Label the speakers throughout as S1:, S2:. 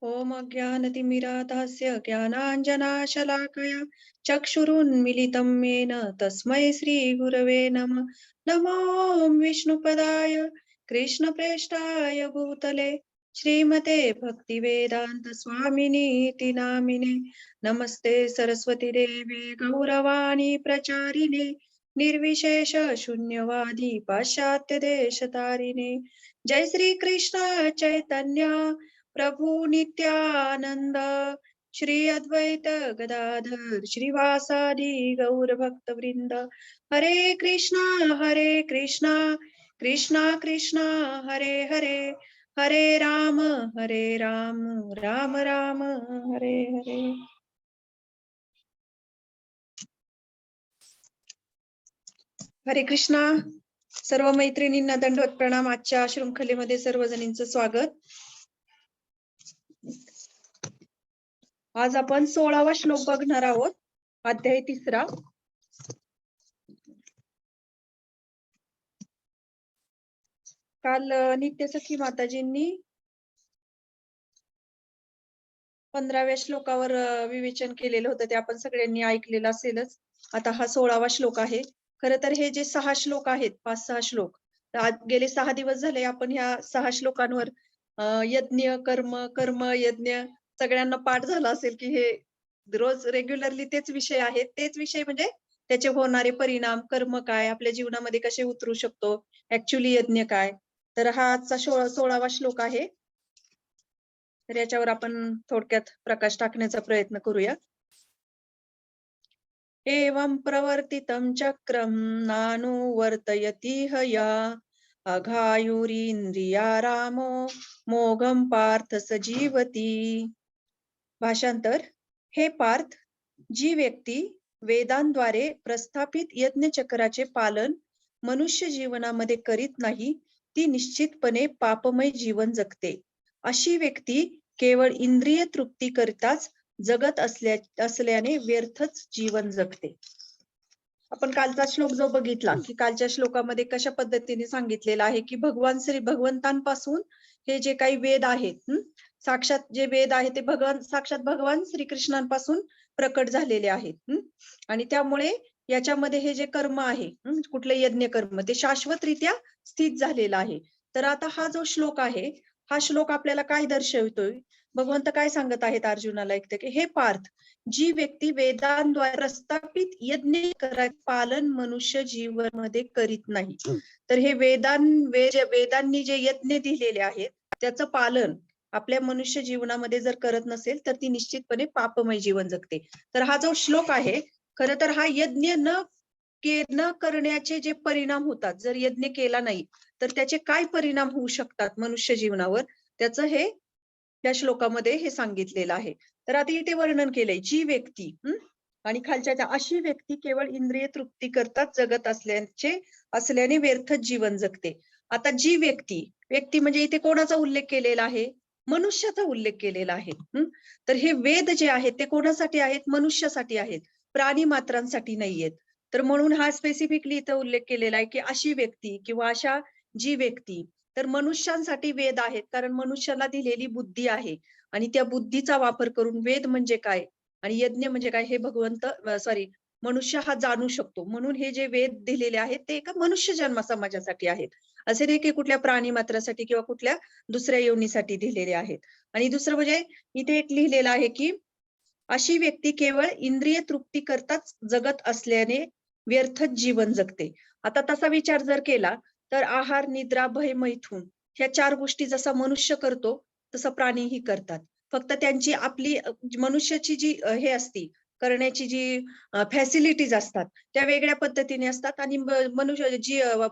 S1: ॐ अज्ञानतिमिरातस्य ज्ञानाञ्जनाशलाकया चक्षुरुन्मीलितं येन तस्मै श्रीगुरवे नमः। नमो विष्णुपदाय कृष्णप्रेष्ठाय भूतले श्रीमते भक्तिवेदान्त स्वामिनीति नामिने। नमस्ते सरस्वती देवे गौरवाणी प्रचारिणे निर्विशेष शून्यवादी पाश्चात्य देशतारिणे। जय श्री कृष्ण चैतन्य प्रभु नित्यानंद श्री अद्वैत गदाधर श्रीवासादि गौर भक्त वृंद। हरे कृष्णा कृष्णा कृष्णा हरे हरे, हरे राम राम राम हरे हरे। हरे कृष्णा। सर्व मैत्रिणींना दंडवत प्रणाम। आजच्या शृंखलेमध्ये सर्वजणींचं स्वागत। आज आपण 16वा श्लोक बघणार आहोत, अध्याय 3. काल नित्यसखी माताजींनी 15व्या श्लोकावर विवेचन केलेलं होतं, ते आपण सगळ्यांनी ऐकलेलं असेलच। आता हा 16वा श्लोक आहे। खरं तर हे जे 6 श्लोक आहेत, 5-6 श्लोक, गेले 6 दिवस झाले आपण ह्या 6 श्लोकांवर यज्ञ कर्म कर्म यज्ञ सगळ्यांना पाठ झाला असेल की हे रोज रेग्युलरली तेच विषय आहेत। तेच विषय म्हणजे त्याचे होणारे परिणाम, कर्म काय, आपल्या जीवनामध्ये कसे उतरू शकतो, ऍक्च्युअली यज्ञ काय। तर हा आजचा 16वा श्लोक आहे। तर याच्यावर आपण थोडक्यात प्रकाश टाकण्याचा प्रयत्न करूया। एवं प्रवर्तितं चक्रं नानुवर्तयति हया अघायुरिंद्रियारामो मोघं पार्थ सजीवती। भाषांतर: हे पार्थ, जी व्यक्ती वेदांद्वारे प्रस्थापित यज्ञ चक्राचे पालन मनुष्य जीवनामध्ये करीत नाही, ती निश्चितपणे पापमय जीवन जगते। अशी व्यक्ती केवळ इंद्रिय तृप्ती करिताच जगत असल्याने व्यर्थच जीवन जगते। आपण कालचा श्लोक जो बघितला की कालच्या श्लोकामध्ये कशा पद्धतीने सांगितलेलं आहे की भगवंतांपासून हे जे काही वेद आहेत, साक्षात जे वेद आहे ते साक्षात भगवान श्रीकृष्णांपासून प्रकट झालेले आहेत। आणि त्यामुळे याच्यामध्ये हे जे कर्म आहे, कुठले यज्ञ कर्म, ते शाश्वतरित्या स्थित झालेलं आहे। तर आता हा जो श्लोक आहे, हा श्लोक आपल्याला काय दर्शवतोय? भगवंत काय सांगत आहेत अर्जुनाला? ऐकते की हे पार्थ, जी व्यक्ती वेदांद्वारे प्रस्थापित यज्ञ करायचे पालन मनुष्य जीवनामध्ये करीत नाही, तर हे वेदांनी जे यज्ञ दिलेले आहेत त्याचं पालन आपल्या मनुष्य जीवनामध्ये जर करत नसेल तर ती निश्चितपणे पापमय जीवन जगते। तर हा जो श्लोक आहे, खरं तर हा यज्ञ न करण्याचे जे परिणाम होतात, जर यज्ञ केला नाही तर त्याचे काय परिणाम होऊ शकतात मनुष्य जीवनावर, त्याचं हे त्या श्लोकामध्ये हे सांगितलेलं आहे। तर आता इथे वर्णन केलंय, जी व्यक्ती आणि खालच्या अशी व्यक्ती केवळ इंद्रिय तृप्ती करताच जगत असल्याने व्यर्थच जीवन जगते। आता जी व्यक्ती म्हणजे इथे कोणाचा उल्लेख केलेला आहे? मनुष्याचा उल्लेख केलेला आहे। तर हे वेद जे आहेत ते कोणासाठी आहेत? मनुष्यासाठी आहेत, प्राणी मात्रांसाठी नाहीयेत। तर म्हणून हा स्पेसिफिकली इथे उल्लेख केलेला आहे की अशी व्यक्ती किंवा अशा जी व्यक्ती, तर मनुष्यांसाठी वेद आहेत, कारण मनुष्याला दिलेली बुद्धी आहे आणि त्या बुद्धीचा वापर करून वेद म्हणजे काय आणि यज्ञ म्हणजे काय हे मनुष्य हा जाणू शकतो। म्हणून हे जे वेद दिलेले आहेत ते एका मनुष्य जन्म समाजासाठी आहेत, असे नाही की कुठल्या प्राणी मात्रासाठी किंवा कुठल्या दुसऱ्या योनीसाठी दिलेले आहेत। आणि दुसरं म्हणजे इथे एक लिहिलेलं आहे की अशी व्यक्ती केवळ इंद्रिय तृप्ती करताच जगत असल्याने व्यर्थच जीवन जगते। आता तसा विचार जर केला तर आहार, निद्रा, भय, मैथुन ह्या 4 गोष्टी जसा मनुष्य करतो तसं प्राणीही करतात। फक्त त्यांची आपली मनुष्याची जी हे असती करण्याची जी फॅसिलिटीज असतात त्या वेगळ्या पद्धतीने असतात आणि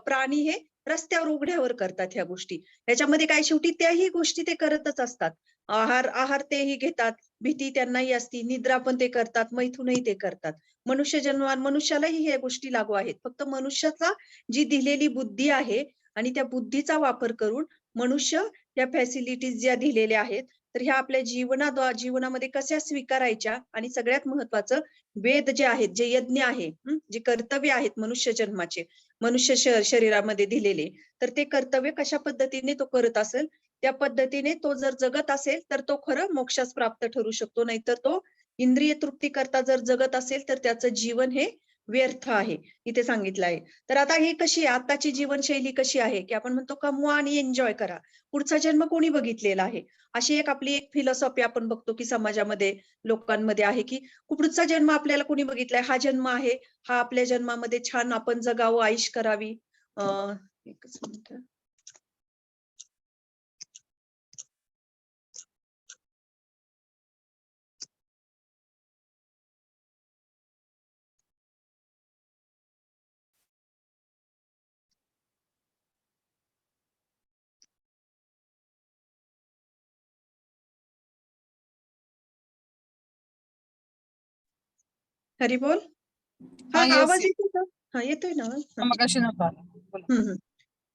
S1: प्राणी हे रस्त्यावर उघड्यावर करतात ह्या गोष्टी। ह्याच्यामध्ये काय, शेवटी त्याही गोष्टी ते करतच असतात। आहार तेही घेतात, भीती त्यांनाही असती, निद्रा पण ते करतात, मैथुनही ते करतात। मनुष्यालाही ह्या गोष्टी लागू आहेत। फक्त मनुष्याचा जी दिलेली बुद्धी आहे आणि त्या बुद्धीचा वापर करून मनुष्य या फॅसिलिटीज ज्या दिलेल्या आहेत तर ह्या आपल्या जीवनामध्ये कशा स्वीकारायच्या, आणि सगळ्यात महत्वाचं वेद जे आहेत, जे यज्ञ आहे, जे कर्तव्य आहेत मनुष्य जन्माचे, मनुष्य शरीरामध्ये दिलेले, तर ते कर्तव्य कशा पद्धतीने तो करत असेल त्या पद्धतीने तो जर जगत असेल तर तो खरं मोक्षास प्राप्त ठरू शकतो, नाहीतर तो इंद्रिय तृप्ती करता जर जगत असेल तर त्याचं जीवन हे व्यर्थ आहे, इथे सांगितलं आहे. तर आता ही कशी आहे, आताची जीवनशैली कशी आहे, की आपण म्हणतो कमवा आणि एन्जॉय करा. पुढचा जन्म कोणी बघितलेला आहे? अशी आपली एक फिलॉसॉफी आपण बघतो, की समाजामध्ये, लोकांमध्ये आहे, की पुढचा जन्म आपल्याला कोणी बघितलाय? हा जन्म आहे, हा आपल्या जन्मामध्ये छान आपण जगावं, ऐश करावी. एकच मिनिट. हरी बोल. हा,
S2: हा येस
S1: आवाज येतोय का? हा, येतोय ना आवाज? हा.
S2: मगाशी नव्हता आला. बोला.
S1: हम्म.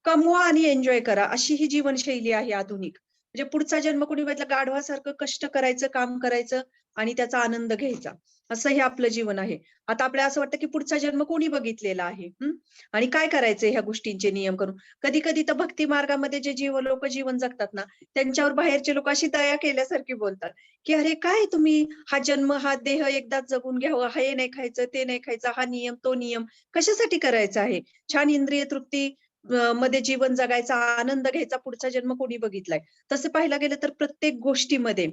S1: कमवा आणि एन्जॉय करा, अशी ही जीवनशैली आहे आधुनिक. म्हणजे पुढचा जन्म कोणी बघितला, गाढवासारखं कष्ट करायचं, काम करायचं आणि त्याचा आनंद घ्यायचा, असं हे आपलं जीवन आहे. आता आपल्याला असं वाटतं की पुढचा जन्म कोणी बघितलेला आहे, आणि काय करायचंय ह्या गोष्टींचे नियम करून. कधी कधी तर भक्ती मार्गामध्ये जे लोक जीवन जगतात ना, त्यांच्यावर बाहेरचे लोक अशी दया केल्यासारखी बोलतात, की अरे काय तुम्ही, हा जन्म, हा देह एकदाच जगून घ्यावं, हे नाही खायचं, ते नाही खायचं, हा नियम, तो नियम कशासाठी करायचा आहे? छान इंद्रिय तृप्ती मध्ये जीवन जगायचा, आनंद घ्यायचा, पुढचा जन्म कोणी बघितलाय? तसं पाहायला गेलं तर प्रत्येक गोष्टीमध्ये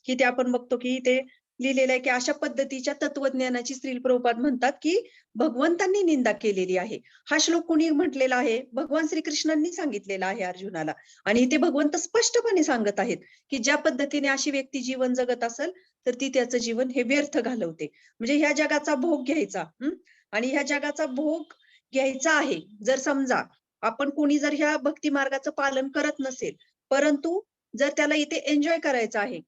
S1: की ते आपण बघतो की ते लिहिलेलं आहे, की अशा पद्धतीच्या तत्वज्ञानाची श्रील प्रभुपाद म्हणतात की भगवंतांनी निंदा केलेली आहे. हा श्लोक कोणी म्हटलेला आहे? भगवान श्रीकृष्णांनी सांगितलेला आहे अर्जुनाला. आणि ते भगवंत स्पष्टपणे सांगत आहेत की ज्या पद्धतीने अशी व्यक्ती जीवन जगत असेल तर ती त्याचं जीवन हे व्यर्थ घालवते. म्हणजे ह्या जगाचा भोग घ्यायचा, आणि ह्या जगाचा भोग घ्यायचा आहे. जर समजा आपण कोणी जर ह्या भक्ती मार्गाचं पालन करत नसेल, परंतु जर त्याला इथे एन्जॉय करायचं आहे,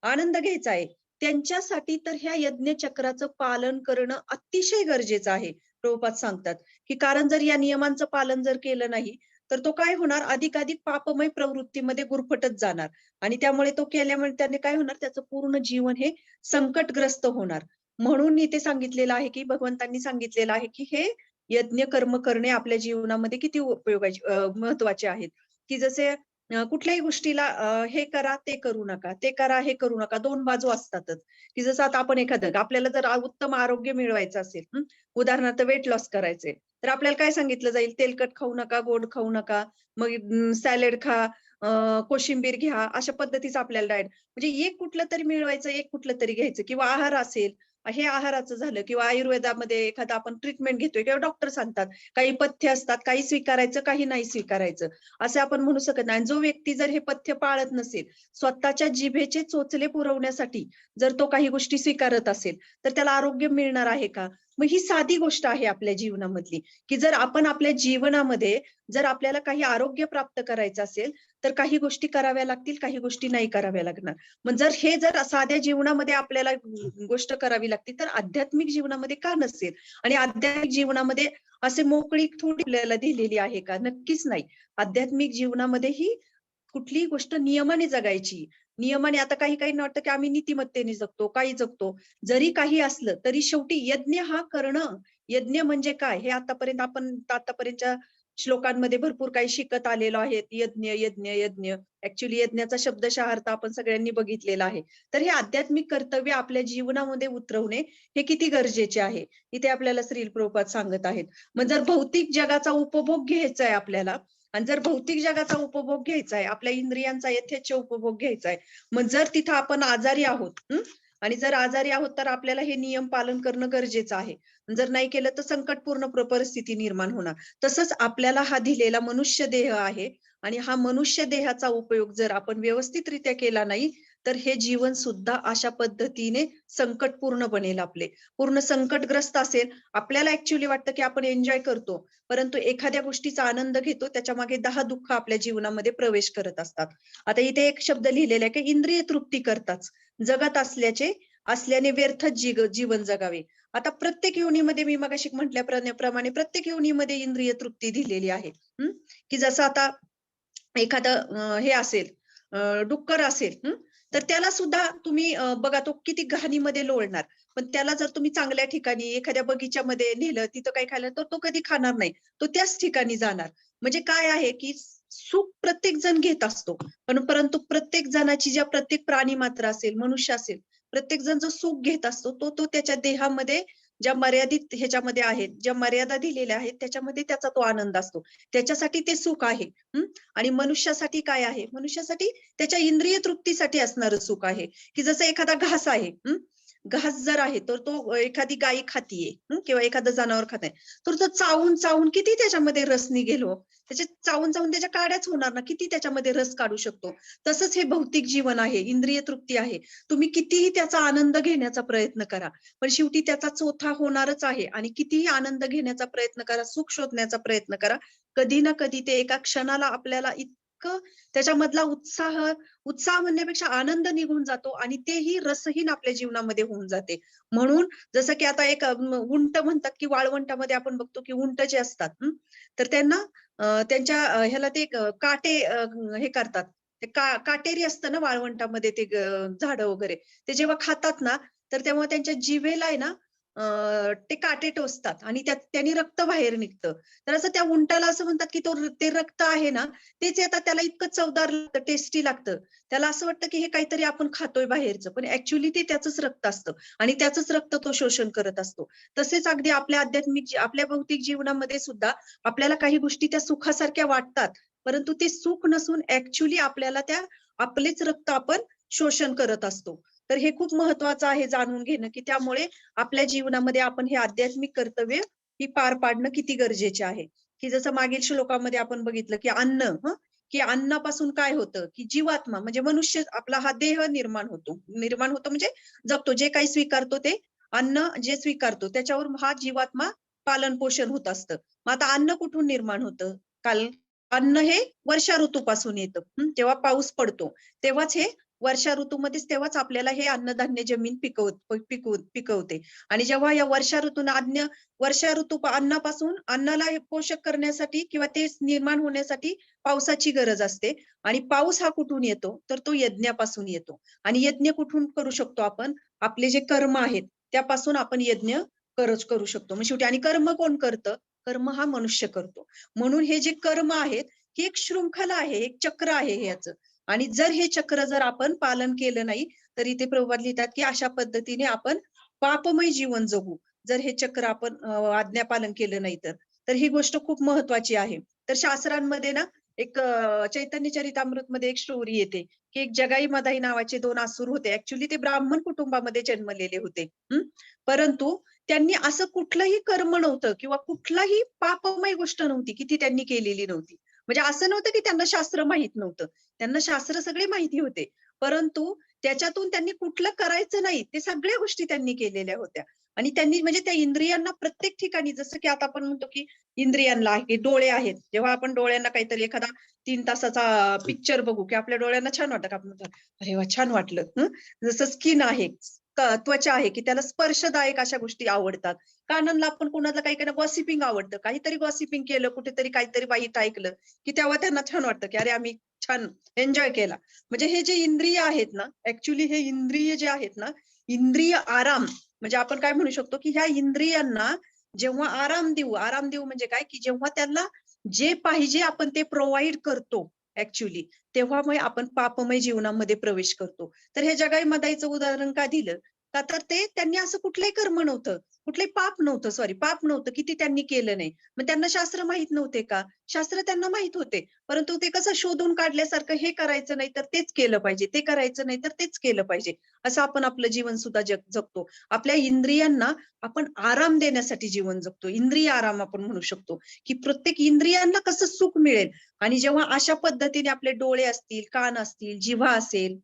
S1: आनंद घ्यायचा आहे, त्यांच्यासाठी तर ह्या यज्ञ चक्राचं पालन करणं अतिशय गरजेचं आहे. प्रभुपाद सांगतात की कारण जर या नियमांचं पालन जर केलं नाही तर तो काय होणार, अधिकाधिक पापमय प्रवृत्तीमध्ये गुरफटत जाणार, आणि त्यामुळे तो केल्यामुळे त्याने काय होणार, त्याचं पूर्ण जीवन हे संकटग्रस्त होणार. म्हणून इथे सांगितलेलं आहे की भगवंतांनी सांगितलेलं आहे की हे यज्ञ कर्म करणे आपल्या जीवनामध्ये किती उपयोगाचे, महत्वाचे आहेत. की जसे कुठल्याही गोष्टीला हे करा ते करू नका, ते करा हे करू नका, दोन बाजू असतातच. की जसं आता आपण एखादं, आपल्याला जर उत्तम आरोग्य मिळवायचं असेल, उदाहरणार्थ वेट लॉस करायचे, तर आपल्याला काय सांगितलं जाईल? तेलकट खाऊ नका, गोड खाऊ नका, मग सॅलेड खा, कोशिंबीर घ्या, अशा पद्धतीचं आपल्याला डाएट, म्हणजे एक कुठलं तरी मिळवायचं, एक कुठलं तरी घ्यायचं. किंवा आहार असेल, हे आहाराचं झालं, किंवा आयुर्वेदामध्ये एखादा आपण ट्रीटमेंट घेतोय किंवा डॉक्टर सांगतात, काही पथ्य असतात, काही स्वीकारायचं, काही नाही स्वीकारायचं, असं आपण म्हणू शकत नाही. जो व्यक्ती जर हे पथ्य पाळत नसेल, स्वतःच्या जिभेचे चोचले पुरवण्यासाठी जर तो काही गोष्टी स्वीकारत असेल, तर त्याला आरोग्य मिळणार आहे का? मग ही साधी गोष्ट आहे आपल्या जीवनामधली, की जर आपण आपल्या जीवनामध्ये जर आपल्याला काही आरोग्य प्राप्त करायचं असेल तर काही गोष्टी कराव्या लागतील, काही गोष्टी नाही कराव्या लागणार. मग जर साध्या जीवनामध्ये आपल्याला गोष्ट करावी लागते, तर आध्यात्मिक जीवनामध्ये का नसेल? आणि आध्यात्मिक जीवनामध्ये असे मोकळीक थोडी आपल्याला दिलेली आहे का? नक्कीच नाही. आध्यात्मिक जीवनामध्ये ही कुठलीही गोष्ट नियमाने जगायची. नियमाने, आता काही काही वाटतं की आम्ही नीतिमत्तेने जगतो, काही जगतो. जरी काही असलं तरी शेवटी यज्ञ हा करणं, यज्ञ म्हणजे काय हे आतापर्यंतच्या श्लोकांमध्ये भरपूर काही शिकत आलेलो आहे. यज्ञ, यज्ञ, यज्ञ. ऍक्च्युली यज्ञाचा शब्दशः अर्थ आपण सगळ्यांनी बघितलेला आहे. तर हे आध्यात्मिक कर्तव्य आपल्या जीवनामध्ये उतरवणे हे किती गरजेचे आहे, इथे आपल्याला श्रील प्रभुपाद सांगत आहेत. मग जर भौतिक जगाचा उपभोग घ्यायचा आहे आपल्याला, आणि जर भौतिक जगाचा उपभोग घ्यायचा आहे, आपल्या इंद्रियांचा यथेच्छ उपभोग घ्यायचा आहे, मग जर तिथं आपण आजारी आहोत, आणि जर आजारी आहोत तर आपल्याला हे नियम पालन करणं गरजेचं आहे. जर नाही केलं तर संकटपूर्ण परिस्थिती निर्माण होणार. तसंच आपल्याला हा दिलेला मनुष्य देह आहे, आणि हा मनुष्य देहाचा उपयोग जर आपण व्यवस्थितरित्या केला नाही तर हे जीवन सुद्धा अशा पद्धतीने संकटपूर्ण बनेल. आपले पूर्ण संकटग्रस्त असेल. आपल्याला ऍक्च्युली वाटतं की आपण एन्जॉय करतो, परंतु एखाद्या गोष्टीचा आनंद घेतो, त्याच्या मागे 10 दुःख आपल्या जीवनामध्ये प्रवेश करत असतात. आता इथे एक शब्द लिहिलेला आहे की इंद्रिय तृप्ती करताच जगत असल्याने व्यर्थच जीवन जगावे. आता प्रत्येक योनीमध्ये मी मगाशी म्हटल्याप्रमाणे प्रत्येक योनीमध्ये इंद्रिय तृप्ती दिलेली आहे. की जसं आता एखादं हे असेल, डुक्कर असेल, तर त्याला सुद्धा तुम्ही बघा, तो किती घाणीमध्ये लोळणार, पण त्याला जर तुम्ही चांगल्या ठिकाणी एखाद्या बगीच्यामध्ये नेलं, तिथं काही खायला, तर तो कधी खाणार नाही, तो त्याच ठिकाणी जाणार. म्हणजे काय आहे की सुख प्रत्येक जण घेत असतो. परंतु प्रत्येक जणाची ज्या प्रत्येक प्राणी मात्र असेल, मनुष्य असेल, प्रत्येक जण जो सुख घेत असतो, तो तो त्याच्या देहामध्ये ज्या मर्यादित ह्याच्यामध्ये आहेत, ज्या मर्यादा दिलेल्या आहेत, त्याच्यामध्ये त्याचा तो आनंद असतो. त्याच्यासाठी ते सुख आहे. आणि मनुष्यासाठी काय आहे? मनुष्यासाठी त्याच्या इंद्रिय तृप्तीसाठी असणारं सुख आहे, की जसं एखादा घास आहे. घास जर आहे तर तो एखादी गायी खातीये, किंवा एखादं जनावर खात आहे, तर तो चावून चावून किती त्याच्यामध्ये रस निघेल हो. त्याचे चावून चावून त्याच्या काड्याच होणार ना, किती त्याच्यामध्ये रस काढू शकतो. तसंच हे भौतिक जीवन आहे, इंद्रिय तृप्ती आहे. तुम्ही कितीही त्याचा आनंद घेण्याचा प्रयत्न करा, पण शेवटी त्याचा चोथा होणारच आहे. आणि कितीही आनंद घेण्याचा प्रयत्न करा, सुख शोधण्याचा प्रयत्न करा, कधी ना कधी ते एका क्षणाला आपल्याला इतकं त्याच्यामधला उत्साह उत्साह म्हणण्यापेक्षा आनंद निघून जातो आणि तेही रसहीन आपल्या जीवनामध्ये होऊन जाते. म्हणून जसं की आता एक उंट म्हणतात, की वाळवंटामध्ये आपण बघतो की उंट जे असतात, तर त्यांना त्यांच्या ह्याला ते काटे हे करतात. ते काटेरी असतं ना वाळवंटामध्ये ते झाडं वगैरे. ते जेव्हा खातात ना, तर तेव्हा त्यांच्या जिभेला आहे ना ते काटे टोचतात आणि त्याने रक्त बाहेर निघतं. तर असं त्या उंटाला असं म्हणतात, की ते रक्त आहे ना, तेच आता त्याला इतकं चवदार लागतं, टेस्टी लागतं. त्याला असं वाटतं, की हे काहीतरी आपण खातोय बाहेरचं, पण ॲक्चुअली ते त्याचंच रक्त असतं आणि त्याचंच रक्त तो शोषण करत असतो. तसेच अगदी आपल्या आपल्या भौतिक जीवनामध्ये सुद्धा आपल्याला काही गोष्टी त्या सुखासारख्या वाटतात, परंतु ते सुख नसून ॲक्चुअली आपल्याला आपलेच रक्त आपण शोषण करत असतो. तर हे खूप महत्वाचं आहे जाणून घेणं, की त्यामुळे आपल्या जीवनामध्ये आपण हे आध्यात्मिक कर्तव्य ही पार पाडणं किती गरजेचे आहे. की जसं मागील श्लोकामध्ये आपण बघितलं, की की अन्नापासून काय होतं, की जीवात्मा म्हणजे मनुष्य आपला हा देह निर्माण होतो म्हणजे जगतो. जे काही स्वीकारतो ते अन्न जे स्वीकारतो त्याच्यावर हा जीवात्मा पालन पोषण होत असतं. मग आता अन्न कुठून निर्माण होतं? अन्न हे वर्षा ऋतूपासून येतं. जेव्हा पाऊस पडतो तेव्हाच हे वर्षा ऋतूमध्येच तेव्हाच आपल्याला हे अन्नधान्य जमीन पिकवते. आणि जेव्हा या वर्षा ऋतू अन्नापासून अन्नाला हे पोषक करण्यासाठी किंवा ते निर्माण होण्यासाठी पावसाची गरज असते. आणि पाऊस हा कुठून येतो? तर तो यज्ञापासून येतो. आणि यज्ञ कुठून करू शकतो आपण? आपले जे कर्म आहेत त्यापासून आपण यज्ञ करू शकतो. मग शेवटी आणि कर्म कोण करतं? कर्म हा मनुष्य करतो. म्हणून हे जे कर्म आहेत, ही एक शृंखला आहे, एक चक्र आहे हे याचं. आणि जर हे चक्र जर आपण पालन केलं नाही, तर इथे प्रभुपाद लिहितात, की अशा पद्धतीने आपण पापमय जीवन जगू. जर हे चक्र आपण आज्ञापालन केलं नाही तर. तर ही गोष्ट खूप महत्वाची आहे. तर शास्त्रांमध्ये ना एक चैतन्य चरितामृतमध्ये एक स्टोरी येते, की एक जगाई मदाई नावाचे 2 असुर होते. ॲक्चुअली ते ब्राह्मण कुटुंबामध्ये जन्मलेले होते. परंतु त्यांनी असं कुठलंही कर्म नव्हतं किंवा कुठलाही पापमय गोष्ट नव्हती, की ती त्यांनी केलेली नव्हती. म्हणजे असं नव्हतं, की त्यांना शास्त्र माहीत नव्हतं. त्यांना शास्त्र सगळे माहिती होते. परंतु त्याच्यातून त्यांनी कुठलं करायचं नाही, ते सगळ्या गोष्टी त्यांनी केलेल्या होत्या. आणि त्यांनी म्हणजे त्या इंद्रियांना प्रत्येक ठिकाणी जसं की आता आपण म्हणतो, की इंद्रियांना आहे, डोळे आहेत. जेव्हा आपण डोळ्यांना काहीतरी एखादा 3 तासाचा पिक्चर बघू, की आपल्या डोळ्यांना छान वाटतं, आपण म्हणतो, "अरे वाह! छान वाटलं." जसं स्किन आहे, त्वचा आहे, की त्याला स्पर्शदायक अशा गोष्टी आवडतात. कानांना आपण कोणाला काही गॉसिपिंग आवडतं. काहीतरी गॉसिपिंग केलं, कुठेतरी काहीतरी वाईट ऐकलं, की तेव्हा त्यांना छान वाटतं, की अरे आम्ही छान एन्जॉय केला. म्हणजे हे जे इंद्रिय आहेत ना, ॲक्चुअली हे इंद्रिय जे आहेत ना, इंद्रिय आराम म्हणजे आपण काय म्हणू शकतो, की ह्या इंद्रियांना जेव्हा आराम देऊ म्हणजे काय, की जेव्हा त्यांना जे पाहिजे आपण ते प्रोव्हाईड करतो ॲक्चुअली, तेव्हा मग आपण पापमय जीवनामध्ये प्रवेश करतो. तर हे जगाई-मदाईचं उदाहरण का दिलं? का तर त्यांनी असं कुठलंही कर्म नव्हतं, कुठलंही पाप नव्हतं, की ते त्यांनी केलं नाही. मग त्यांना शास्त्र माहीत नव्हते का? शास्त्र त्यांना माहीत होते. परंतु ते कसं शोधून काढल्यासारखं हे करायचं नाही तर तेच केलं पाहिजे, ते करायचं नाही तर तेच केलं पाहिजे. असं आपण आपलं जीवन सुद्धा जगतो. आपल्या इंद्रियांना आपण आराम देण्यासाठी जीवन जगतो. इंद्रिय आराम आपण म्हणू शकतो, की प्रत्येक इंद्रियांना कसं सुख मिळेल आणि जेव्हा अशा पद्धतीने आपले डोळे असतील, कान असतील, जिव्हा असेल,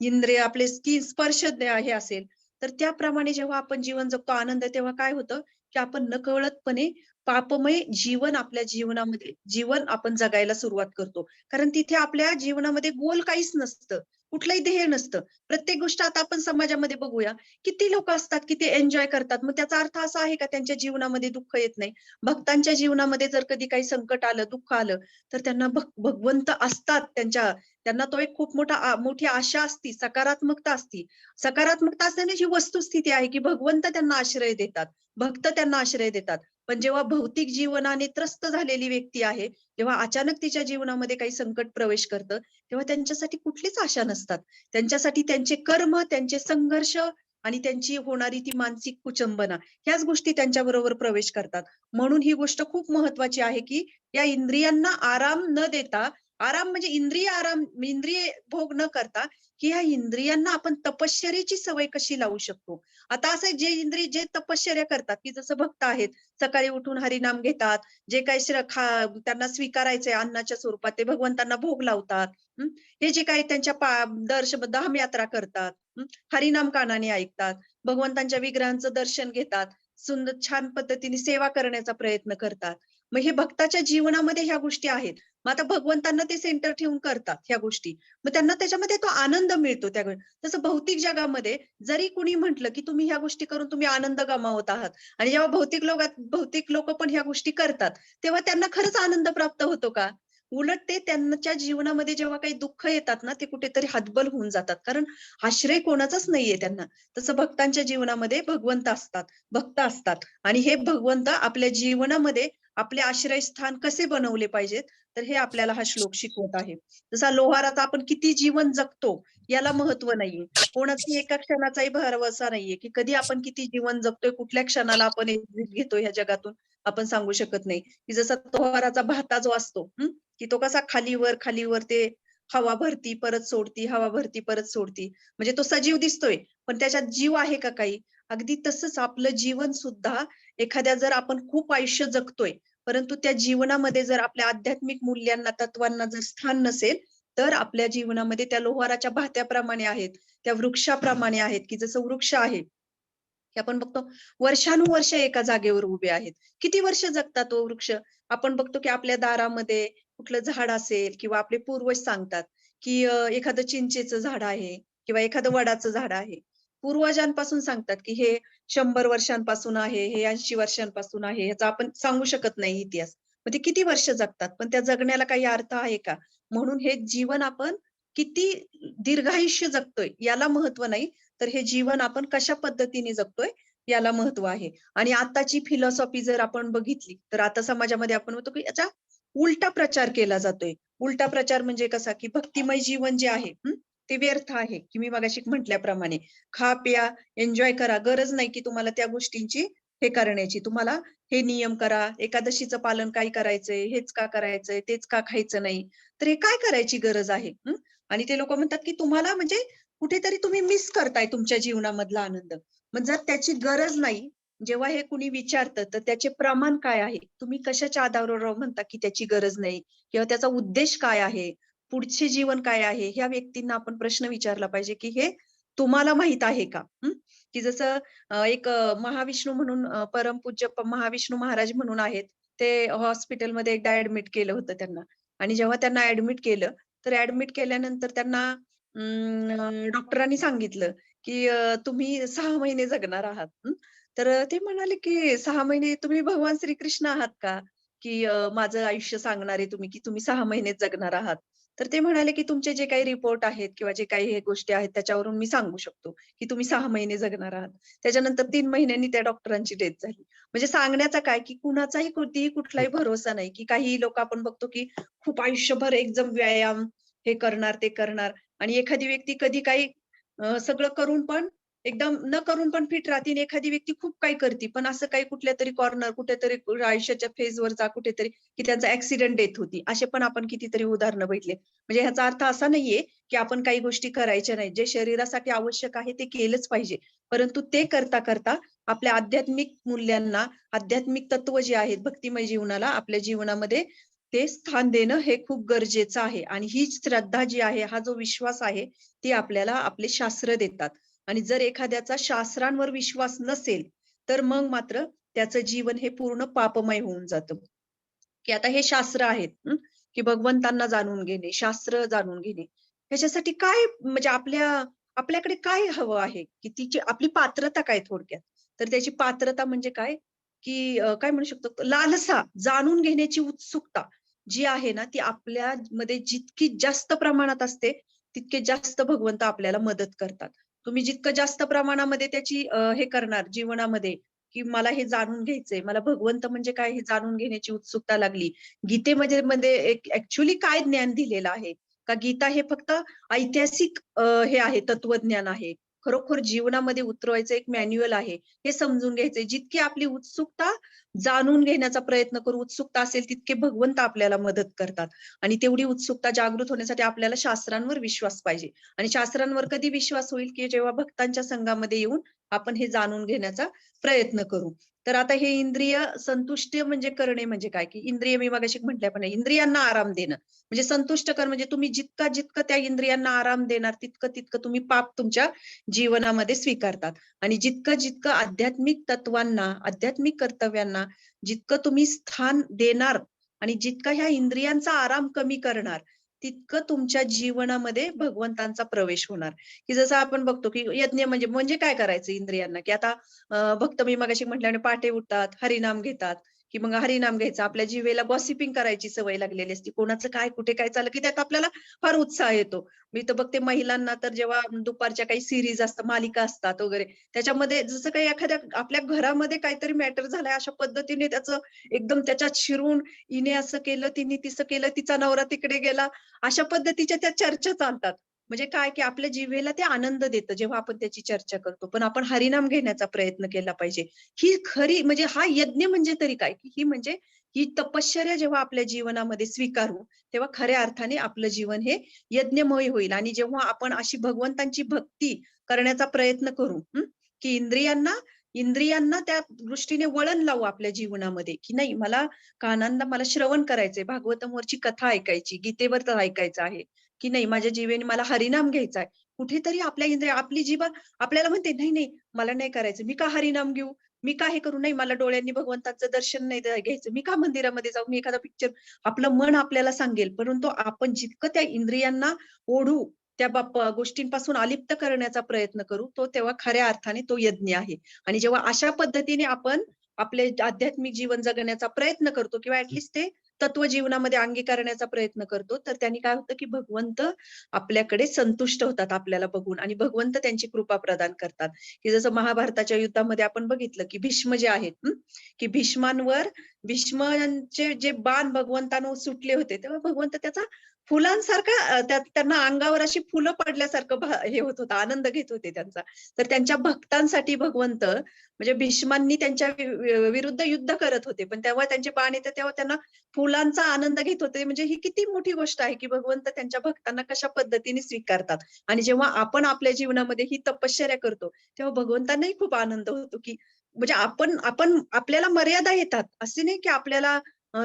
S1: इंद्रिय आपले स्किन स्पर्श हे असेल, तर त्याप्रमाणे जेव्हा आपण जीवन जगतो आनंद तेव्हा काय होतं, की आपण नकळतपणे पापमय जीवन आपण जगायला सुरुवात करतो. कारण तिथे आपल्या जीवनामध्ये गोल काहीच नसतं. कुठलंही ध्येय नसतं. प्रत्येक गोष्ट आता आपण समाजामध्ये बघूया, किती लोकं असतात, की ते एन्जॉय करतात. मग त्याचा अर्थ असा आहे का त्यांच्या जीवनामध्ये दुःख येत नाही? भक्तांच्या जीवनामध्ये जर कधी काही संकट आलं, दुःख आलं, तर त्यांना भगवंत असतात त्यांना तो एक खूप मोठी आशा असती, सकारात्मकता असती. सकारात्मकता असल्याने ही वस्तुस्थिती आहे, की भगवंत त्यांना आश्रय देतात. भक्त त्यांना आश्रय देतात. पण जेव्हा भौतिक जीवनाने त्रस्त झालेली व्यक्ती आहे, जेव्हा अचानक तिच्या जीवनामध्ये काही संकट प्रवेश करतं, तेव्हा त्यांच्यासाठी कुठलीच आशा नसतात. त्यांच्यासाठी त्यांचे कर्म, त्यांचे संघर्ष आणि त्यांची होणारी ती मानसिक कुचंबना, ह्याच गोष्टी त्यांच्याबरोबर प्रवेश करतात. म्हणून ही गोष्ट खूप महत्त्वाची आहे, की या इंद्रियांना आराम न देता, आराम म्हणजे इंद्रिय आराम, इंद्रिय भोग न करता, की ह्या इंद्रियांना आपण तपश्चर्येची सवय कशी लावू शकतो. आता असं जे इंद्रिय जे तपश्चर्या करतात, की जसं भक्त आहेत, सकाळी उठून हरिनाम घेतात, जे काही त्यांना स्वीकारायचंय अन्नाच्या स्वरूपात ते भगवंतांना भोग लावतात. हं. हे जे काही त्यांच्या धामयात्रा करतात, हरिनाम कानाने ऐकतात, भगवंतांच्या विग्रहांचं दर्शन घेतात, सुंदर छान पद्धतीने सेवा करण्याचा प्रयत्न करतात. मग हे भक्ताच्या जीवनामध्ये ह्या गोष्टी आहेत. मग आता भगवंतांना ते सेंटर ठेवून करतात ह्या गोष्टी. मग त्यांना त्याच्यामध्ये तो आनंद मिळतो तसं भौतिक जगामध्ये जरी कुणी म्हटलं, की तुम्ही ह्या गोष्टी करून तुम्ही आनंद गमावत आहात आणि जेव्हा भौतिक लोकं पण ह्या गोष्टी करतात, तेव्हा त्यांना खरंच आनंद प्राप्त होतो का? उलट ते त्यांच्या जीवनामध्ये जेव्हा काही दुःख येतात ना, ते कुठेतरी हतबल होऊन जातात. कारण आश्रय कोणाचाच नाहीये त्यांना. तसं भक्तांच्या जीवनामध्ये भगवंत असतात, भक्त असतात आणि हे भगवंत आपल्या जीवनामध्ये आपले आश्रयस्थान कसे बनवले पाहिजेत, तर हे आपल्याला हा श्लोक शिकवत आहे. जसा लोहाराचा आपण किती जीवन जगतो, याला महत्व नाहीये. कोणाचाही एका क्षणाचाही भरवसा नाहीये, की कधी आपण किती जीवन जगतोय, कुठल्या क्षणाला आपण एक्झिट घेतोय ह्या जगातून, आपण सांगू शकत नाही. की जसा लोहाराचा भाता जो असतो, की तो कसा खालीवर ते हवा भरती, परत सोडती, हवा भरती, परत सोडती. म्हणजे तो सजीव दिसतोय, पण त्याच्यात जीव आहे का काही? अगदी तसंच आपलं जीवन सुद्धा जर आपण खूप आयुष्य जगतोय, परंतु त्या जीवनामध्ये जर आपल्या आध्यात्मिक मूल्यांना, तत्वांना जर स्थान नसेल, तर आपल्या जीवनामध्ये त्या लोहाराच्या भात्याप्रमाणे आहेत, त्या वृक्षाप्रमाणे आहेत, की जसं वृक्ष आहे, की आपण बघतो वर्षानुवर्ष एका जागेवर उभे आहेत. किती वर्ष जगतात तो वृक्ष? आपण बघतो की आपल्या दारामध्ये कुठलं झाड असेल किंवा आपले पूर्वज सांगतात, की एखादं चिंचेचं झाड आहे किंवा एखादं वडाचं झाड आहे. पूर्वजांपासून सांगतात, की हे 100 वर्षांपासून आहे, हे 80 वर्षांपासून आहे. ह्याचा आपण सांगू शकत नाही इतिहास. मग ते किती वर्ष जगतात, पण त्या जगण्याला काही अर्थ आहे का? म्हणून हे जीवन आपण किती दीर्घायुष्य जगतोय याला महत्व नाही, तर हे जीवन आपण कशा पद्धतीने जगतोय याला महत्व आहे. आणि आताची फिलॉसॉफी जर आपण बघितली, तर आता समाजामध्ये आपण म्हणतो की याचा उलटा प्रचार केला जातोय. उलटा प्रचार म्हणजे कसा, की भक्तिमय जीवन जे आहे, ते व्यर्थ आहे, की मी मगाशी म्हटल्याप्रमाणे. खा, प्या, एन्जॉय करा. गरज नाही की तुम्हाला त्या गोष्टींची हे करण्याची. तुम्हाला हे नियम करा, एकादशीचं पालन काय करायचंय, हेच का करायचंय, तेच का खायचं नाही. तर हे काय करायची गरज आहे? आणि ते लोकं म्हणतात, की तुम्हाला म्हणजे कुठेतरी तुम्ही मिस करताय तुमच्या जीवनामधला आनंद. मग जर त्याची गरज नाही, जेव्हा हे कुणी विचारतं, तर त्याचे प्रमाण काय आहे? तुम्ही कशाच्या आधारावर म्हणता, की त्याची गरज नाही किंवा त्याचा उद्देश काय आहे? पुढचे जीवन काय आहे? ह्या व्यक्तींना आपण प्रश्न विचारला पाहिजे, की हे तुम्हाला माहीत आहे का? की जसं एक महाविष्णू म्हणून परमपूज्य महाविष्णू महाराज म्हणून आहेत. ते हॉस्पिटलमध्ये एकदा ॲडमिट केलं होतं त्यांना आणि जेव्हा त्यांना ॲडमिट केलं, तर ॲडमिट केल्यानंतर त्यांना डॉक्टरांनी सांगितलं, की तुम्ही 6 महिने जगणार आहात. तर ते म्हणाले, की "6 महिने तुम्ही भगवान श्रीकृष्ण आहात का? की माझं आयुष्य सांगणारे तुम्ही, की तुम्ही 6 महिनेच जगणार आहात." तर ते म्हणाले, की "तुमचे जे काही रिपोर्ट आहेत किंवा जे काही हे गोष्टी आहेत त्याच्यावरून मी सांगू शकतो, की तुम्ही 6 महिने जगणार आहात." त्याच्यानंतर 3 महिन्यांनी त्या डॉक्टरांची डेथ झाली. म्हणजे सांगण्याचा काय, की कुणाचाही कितीही कुठलाही भरोसा नाही, की काही लोकं आपण बघतो, की खूप आयुष्यभर एकदम व्यायाम, हे करणार, ते करणार आणि एखादी व्यक्ती कधी काही सगळं करून पण एकदम न करून पण फिट राहते आणि एखादी व्यक्ती खूप काही करते. पण असं काही कुठल्यातरी कॉर्नर, कुठेतरी आयुष्याच्या फेजवर जा कुठेतरी, की त्यांचा ॲक्सिडेंट डेथ होती. असे पण आपण कितीतरी उदाहरणं बघितले. म्हणजे ह्याचा अर्थ असा नाहीये, की आपण काही गोष्टी करायच्या नाहीत. जे शरीरासाठी आवश्यक आहे ते केलंच पाहिजे. परंतु ते करता आपल्या आध्यात्मिक मूल्यांना, आध्यात्मिक तत्व जे आहेत भक्तिमय जीवनाला आपल्या जीवनामध्ये ते स्थान देणं हे खूप गरजेचं आहे. आणि ही श्रद्धा जी आहे, हा जो विश्वास आहे, ती आपल्याला आपले शास्त्र देतात. आणि जर एखाद्याचा शास्त्रांवर विश्वास नसेल, तर मग मात्र त्याचं जीवन हे पूर्ण पापमय होऊन जातं. की आता हे शास्त्र आहेत, की भगवंतांना जाणून घेणे, शास्त्र जाणून घेणे. ह्याच्यासाठी काय म्हणजे आपल्याकडे काय हवं आहे, की तिची आपली पात्रता काय थोडक्यात? तर त्याची पात्रता म्हणजे काय, की काय म्हणू शकतो लालसा, जाणून घेण्याची उत्सुकता जी आहे ना, ती आपल्यामध्ये जितकी जास्त प्रमाणात असते, तितके जास्त भगवंत आपल्याला मदत करतात. तुम्ही जितकं जास्त प्रमाणामध्ये त्याची हे करणार जीवनामध्ये की मला हे जाणून घ्यायचंय, मला भगवंत म्हणजे काय हे जाणून घेण्याची उत्सुकता लागली. गीतेमध्ये मध्ये एक ऍक्च्युली काय ज्ञान दिलेलं आहे? का गीता हे फक्त ऐतिहासिक हे आहे, तत्वज्ञान आहे. खरोखर जीवनामध्ये उतरवायचं एक मॅन्युअल आहे. हे समजून घ्यायचंय. जितकी आपली उत्सुकता जाणून घेण्याचा प्रयत्न करू, उत्सुकता असेल तितके भगवंत आपल्याला मदत करतात. आणि तेवढी उत्सुकता जागृत होण्यासाठी आपल्याला शास्त्रांवर विश्वास पाहिजे. आणि शास्त्रांवर कधी विश्वास होईल, की जेव्हा भक्तांच्या संघामध्ये येऊन आपण हे जाणून घेण्याचा प्रयत्न करू. तर आता हे इंद्रिय संतुष्ट म्हणजे करणे म्हणजे काय? की इंद्रिय मी मगाशी म्हटल्याप्रमाणे इंद्रियांना आराम देणं. म्हणजे संतुष्ट कर म्हणजे तुम्ही जितका त्या इंद्रियांना आराम देणार तितकं तुम्ही पाप तुमच्या जीवनामध्ये स्वीकारतात. आणि जितकं आध्यात्मिक तत्वांना, आध्यात्मिक कर्तव्यांना जितकं तुम्ही स्थान देणार आणि जितका ह्या इंद्रियांचा आराम कमी करणार, तितकं तुमच्या जीवनामध्ये भगवंतांचा प्रवेश होणार. की जसं आपण बघतो, की यज्ञ म्हणजे म्हणजे काय करायचं इंद्रियांना? की आता भक्त मी मगाशी म्हटल्याने पहाटे उठतात, हरिनाम घेतात, की मग हरिनाम घ्यायचा. आपल्या जिभेला गॉसिपिंग करायची सवय लागलेली असते. कोणाचं काय, कुठे काय चाललं, की त्यात आपल्याला फार उत्साह येतो. मी तर बघते महिलांना तर जेव्हा दुपारच्या काही सीरीज असतात, मालिका असतात वगैरे, त्याच्यामध्ये जसं काही एखाद्या आपल्या घरामध्ये काहीतरी मॅटर झालाय, अशा पद्धतीने त्याचं एकदम त्याच्यात शिरून हिने असं केलं, तिने तसं केलं, तिचा नवरा तिकडे गेला, अशा पद्धतीच्या त्या चर्चा चालतात. म्हणजे काय, की आपल्या जिभेला ते आनंद देतं जेव्हा आपण त्याची चर्चा करतो. पण आपण हरिनाम घेण्याचा प्रयत्न केला पाहिजे. ही खरी म्हणजे हा यज्ञ म्हणजे तरी काय? की ही म्हणजे ही तपश्चर्या जेव्हा आपल्या जीवनामध्ये स्वीकारू, तेव्हा खऱ्या अर्थाने आपलं जीवन हे यज्ञमय होईल. आणि जेव्हा आपण अशी भगवंतांची भक्ती करण्याचा प्रयत्न करू, की इंद्रियांना त्या दृष्टीने वळण लावू आपल्या जीवनामध्ये, की नाही मला श्रवण करायचंय, भागवतमवरची कथा ऐकायची, गीतेवर तर ऐकायचं आहे, की नाही माझ्या जिभेने मला हरिनाम घ्यायचा आहे. कुठेतरी आपल्या इंद्रिय आपली जीभ आपल्याला म्हणते, "नाही, नाही, मला नाही करायचं. मी का हरिनाम घेऊ? मी का हे करू? नाही, मला डोळ्यांनी भगवंताचं दर्शन नाही घ्यायचं. मी का मंदिरामध्ये जाऊ? मी एखादा पिक्चर." आपलं मन आपल्याला सांगेल, परंतु आपण जितकं त्या इंद्रियांना ओढू, त्या गोष्टींपासून अलिप्त करण्याचा प्रयत्न करू, तो तेव्हा खऱ्या अर्थाने तो यज्ञ आहे. आणि जेव्हा अशा पद्धतीने आपण आपले आध्यात्मिक जीवन जगण्याचा प्रयत्न करतो किंवा ऍटलीस्ट ते तत्व जीवनामध्ये अंगीकारण्याचा प्रयत्न करतो, तर त्यांनी काय होतं, की भगवंत आपल्याकडे संतुष्ट होतात आपल्याला बघून आणि भगवंत त्यांची कृपा प्रदान करतात. की जसं महाभारताच्या युद्धामध्ये आपण बघितलं, की भीष्म जे आहेत, की भीष्मांचे जे बाण भगवंतानं सुटले होते, तेव्हा भगवंत त्याचा फुलांसारखा त्यांना अंगावर अशी फुलं पडल्यासारखं हे होत होतं, आनंद घेत होते त्यांचा. तर त्यांच्या भक्तांसाठी भगवंत म्हणजे भीष्मांनी त्यांच्या विरुद्ध युद्ध करत होते, पण तेव्हा त्यांचे बाण येते तेव्हा त्यांना फुलांचा आनंद घेत होते. म्हणजे ही किती मोठी गोष्ट आहे, की भगवंत त्यांच्या भक्तांना कशा पद्धतीने स्वीकारतात. आणि जेव्हा आपण आपल्या जीवनामध्ये ही तपश्चर्या करतो, तेव्हा भगवंतांनाही खूप आनंद होतो, की म्हणजे आपण आपल्याला मर्यादा येतात. असे नाही की आपल्याला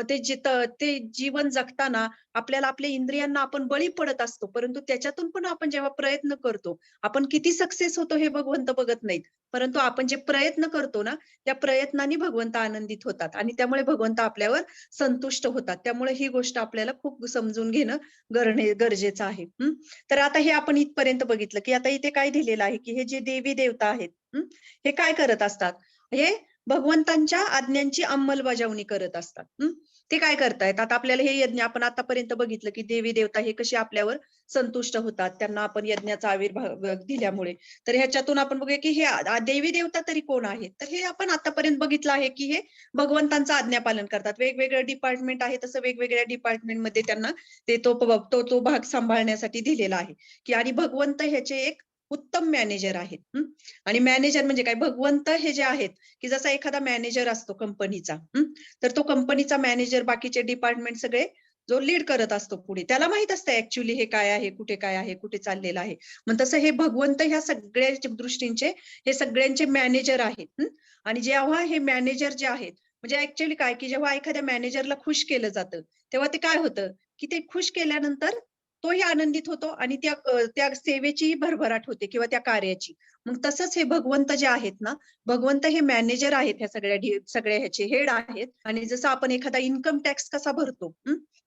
S1: ते जीवन जगताना आपल्याला आपल्या इंद्रियांना आपण बळी पडत असतो. परंतु त्याच्यातून पण आपण जेव्हा प्रयत्न करतो, आपण किती सक्सेस होतो हे भगवंत बघत नाहीत. परंतु आपण जे प्रयत्न करतो ना, त्या प्रयत्नांनी भगवंत आनंदित होतात आणि त्यामुळे भगवंत आपल्यावर संतुष्ट होतात. त्यामुळे ही गोष्ट आपल्याला खूप समजून घेणं गरजेचं आहे. तर आता हे आपण इथपर्यंत बघितलं, की आता इथे काय दिलेलं आहे, की हे जे देवी-देवता आहेत, हे काय करत असतात? हे भगवंतांच्या आज्ञांची अंमलबजावणी करत असतात. ते काय करतायत? आता आपल्याला हे यज्ञ आपण आतापर्यंत बघितलं, की देवी-देवता हे कसे आपल्यावर संतुष्ट होतात. त्यांना आपण यज्ञाचा आविर्भाव दिल्यामुळे. तर ह्याच्यातून आपण बघूया, की हे देवी-देवता तरी कोण आहेत? तर हे आपण आतापर्यंत बघितलं आहे, की हे भगवंतांचं आज्ञापालन करतात. वेगवेगळे डिपार्टमेंट आहे, तसं वेगवेगळ्या डिपार्टमेंटमध्ये त्यांना तो भाग सांभाळण्यासाठी दिलेला आहे, की आणि भगवंत ह्याचे एक उत्तम मॅनेजर आहेत. आणि मॅनेजर म्हणजे काय? भगवंत हे जे आहेत, की जसा एखादा मॅनेजर असतो कंपनीचा, तर तो कंपनीचा मॅनेजर बाकीचे डिपार्टमेंट सगळे जो लीड करत असतो पुढे. त्याला माहित असतं ऍक्च्युअली हे काय आहे, कुठे चाललेलं आहे. मग तसं हे भगवंत ह्या सगळ्या दृष्टींचे हे सगळ्यांचे मॅनेजर आहेत. आणि जेव्हा हे मॅनेजर जे आहेत, म्हणजे ऍक्च्युअली काय, की जेव्हा एखाद्या मॅनेजरला खुश केलं जातं, तेव्हा ते काय होतं, की ते खुश केल्यानंतर तोही आनंदित होतो आणि त्या सेवेचीही भरभराट होते किंवा त्या कार्याची. मग तसंच हे भगवंत जे आहेत ना, भगवंत हे मॅनेजर आहेत ह्या सगळ्या ह्याचे हेड आहेत. आणि जसं आपण एखादा इन्कम टॅक्स कसा भरतो,